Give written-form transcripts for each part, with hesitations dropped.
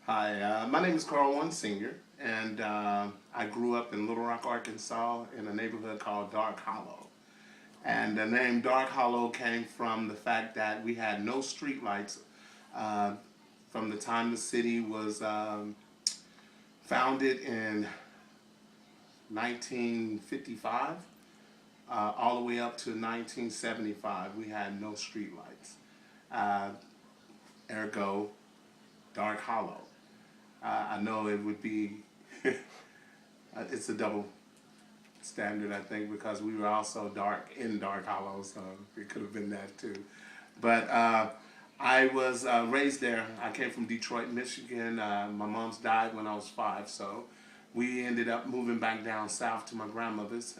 Hi, my name is Carl One Senior, and I grew up in Little Rock, Arkansas, in a neighborhood called Dark Hollow. And the name Dark Hollow came from the fact that we had no street lights from the time the city was founded in 1955 all the way up to 1975. We had no street lights. Uh, Ergo, Dark Hollow. I know it would be, it's a double standard, I think, because we were also dark in Dark Hollow, so it could have been that too. But I was raised there. I came from Detroit, Michigan. My mom's died when I was 5, so we ended up moving back down south to my grandmother's,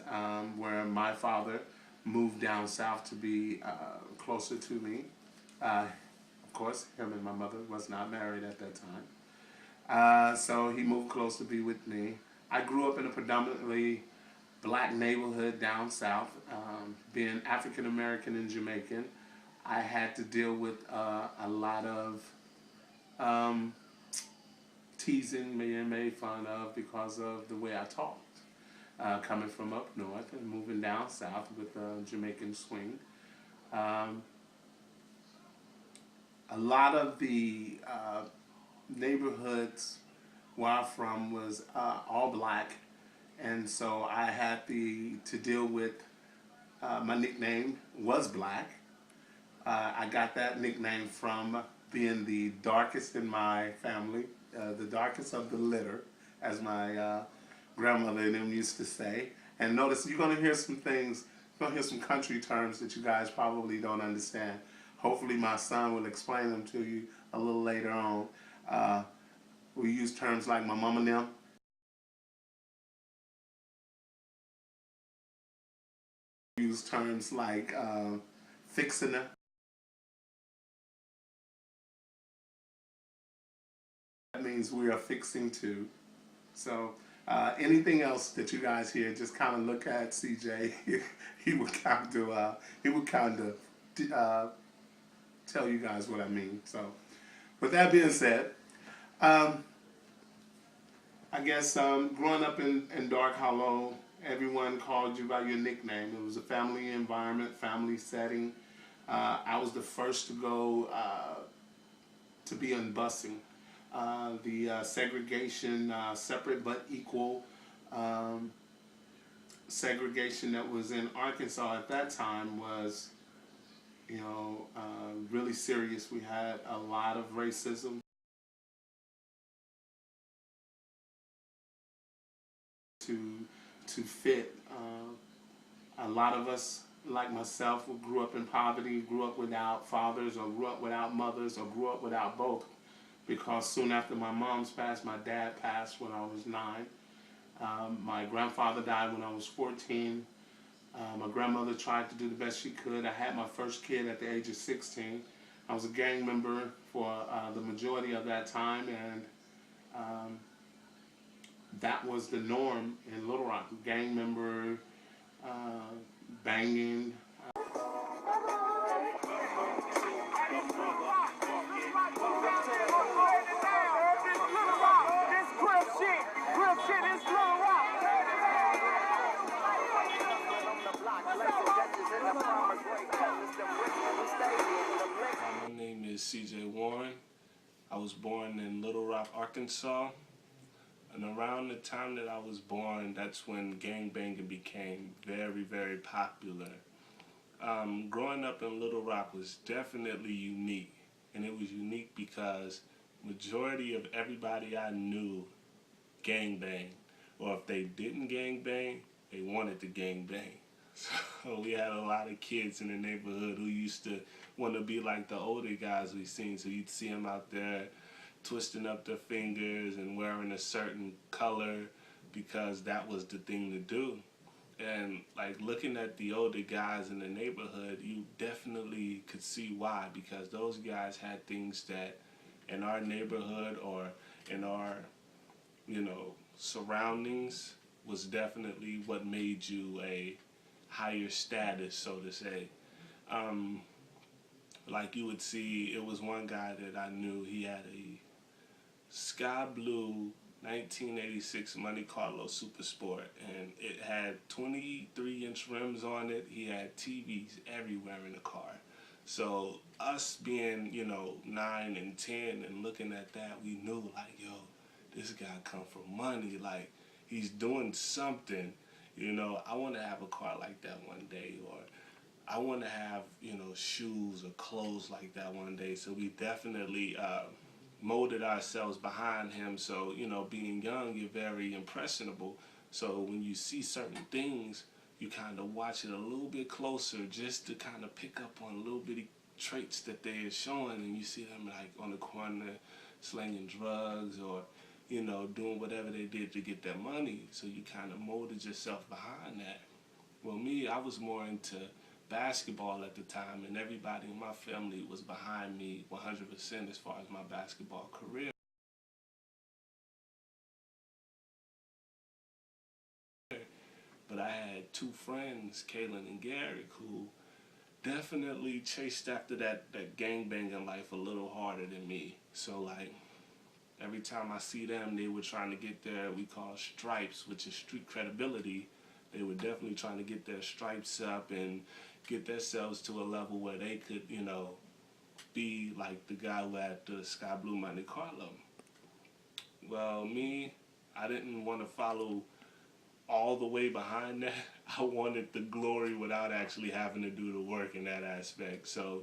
where my father moved down south to be closer to me. Of course, him and my mother was not married at that time. So he moved close to be with me. I grew up in a predominantly black neighborhood down south. Being African American and Jamaican, I had to deal with a lot of um, teasing, being made fun of because of the way I talked. Coming from up north and moving down south with Jamaican swing. Um, a lot of the neighborhoods where I'm from was all black, and so I had to deal with my nickname was Black. I got that nickname from being the darkest in my family, the darkest of the litter, as my grandmother and them used to say. And notice you're gonna hear some things, you're gonna hear some country terms that you guys probably don't understand. Hopefully my son will explain them to you a little later on. Uh, we use terms like my mama and them. We use terms like fixing her. That means we are fixing to. So anything else that you guys hear, just kind of look at CJ. He would kind of tell you guys what I mean. So with that being said, um, I guess growing up in Dark Hollow, everyone called you by your nickname. It was a family environment, family setting. I was the first to go to be on busing. The segregation, separate but equal um, segregation that was in Arkansas at that time was, really serious. We had a lot of racism to fit. A lot of us, like myself, who grew up in poverty, grew up without fathers, or grew up without mothers, or grew up without both. Because soon after my mom's passed, my dad passed when I was 9. My grandfather died when I was 14. My grandmother tried to do the best she could. I had my first kid at the age of 16. I was a gang member for the majority of that time, and um, that was the norm in Little Rock. Gang member, uh, banging. My name is CJ Warren. I was born in Little Rock, Arkansas. And around the time that I was born, that's when gangbanging became very, very popular. Growing up in Little Rock was definitely unique. And it was unique because majority of everybody I knew gangbang. Or if they didn't gangbang, they wanted to gangbang. So we had a lot of kids in the neighborhood who used to want to be like the older guys we seen. So you'd see them out there twisting up their fingers and wearing a certain color because that was the thing to do. And like looking at the older guys in the neighborhood, you definitely could see why, because those guys had things that in our neighborhood or in our, surroundings was definitely what made you a higher status, so to say. Um, like you would see, it was one guy that I knew. He had a sky blue 1986 Monte Carlo Super Sport, and it had 23-inch rims on it. He had TVs everywhere in the car. So us being, 9 and 10 and looking at that, we knew like, yo, this guy come from money. Like, he's doing something. I want to have a car like that one day, or I want to have, shoes or clothes like that one day. So we definitely molded ourselves behind him. So, being young, you're very impressionable. So when you see certain things, you kind of watch it a little bit closer just to kind of pick up on little bitty traits that they're showing. And you see them like on the corner slinging drugs or, doing whatever they did to get their money. So you kind of molded yourself behind that. Well, me, I was more into basketball at the time, and everybody in my family was behind me 100% as far as my basketball career. But I had two friends, Kaylin and Garrick, who definitely chased after that gangbanging life a little harder than me. So like, every time I see them, they were trying to get their, we call stripes, which is street credibility. They were definitely trying to get their stripes up and get themselves to a level where they could, be like the guy who had the Sky Blue Monte Carlo. Well, me, I didn't want to follow all the way behind that. I wanted the glory without actually having to do the work in that aspect. So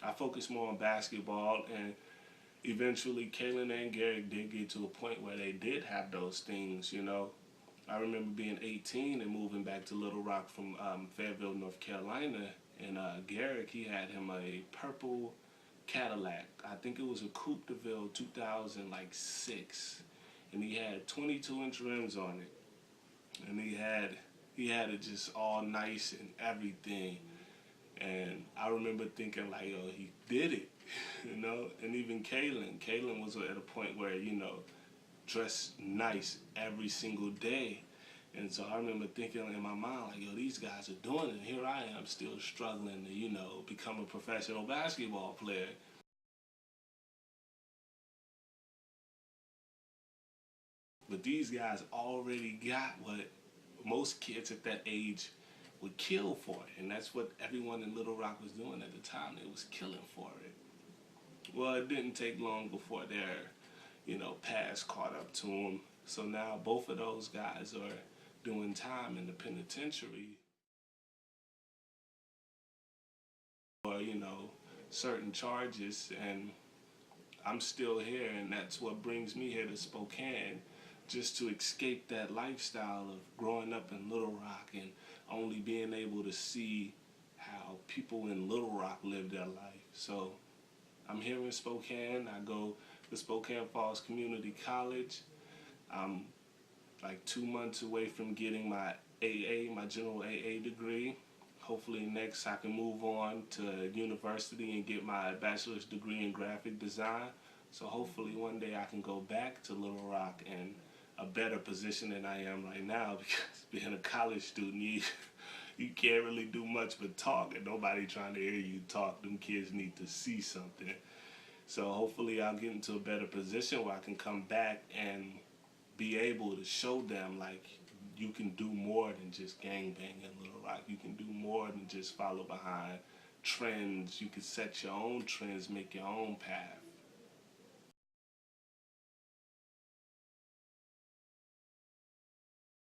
I focused more on basketball, and eventually Kaylin and Garrick did get to a point where they did have those things, I remember being 18 and moving back to Little Rock from Fayetteville, North Carolina, and Garrick, he had him a purple Cadillac. I think it was a Coupe de Ville 2006, and he had 22-inch rims on it, and he had it just all nice and everything. And I remember thinking like, yo, he did it, And even Kaylin was at a point where, dressed nice every single day. And so I remember thinking in my mind, like, yo, these guys are doing it. Here I am still struggling to, become a professional basketball player. But these guys already got what most kids at that age would kill for it. And that's what everyone in Little Rock was doing at the time. They was killing for it. Well, it didn't take long before their, past caught up to them. So now both of those guys are doing time in the penitentiary for, certain charges, and I'm still here, and that's what brings me here to Spokane, just to escape that lifestyle of growing up in Little Rock and only being able to see how people in Little Rock live their life. So I'm here in Spokane. I go to Spokane Falls Community College. I'm like 2 months away from getting my my general AA degree. Hopefully next I can move on to university and get my bachelor's degree in graphic design. So hopefully one day I can go back to Little Rock in a better position than I am right now, because being a college student, you can't really do much but talk, and nobody trying to hear you talk. Them kids need to see something. So hopefully I'll get into a better position where I can come back and be able to show them, like, you can do more than just gangbang in Little Rock. You can do more than just follow behind trends. You can set your own trends, make your own path.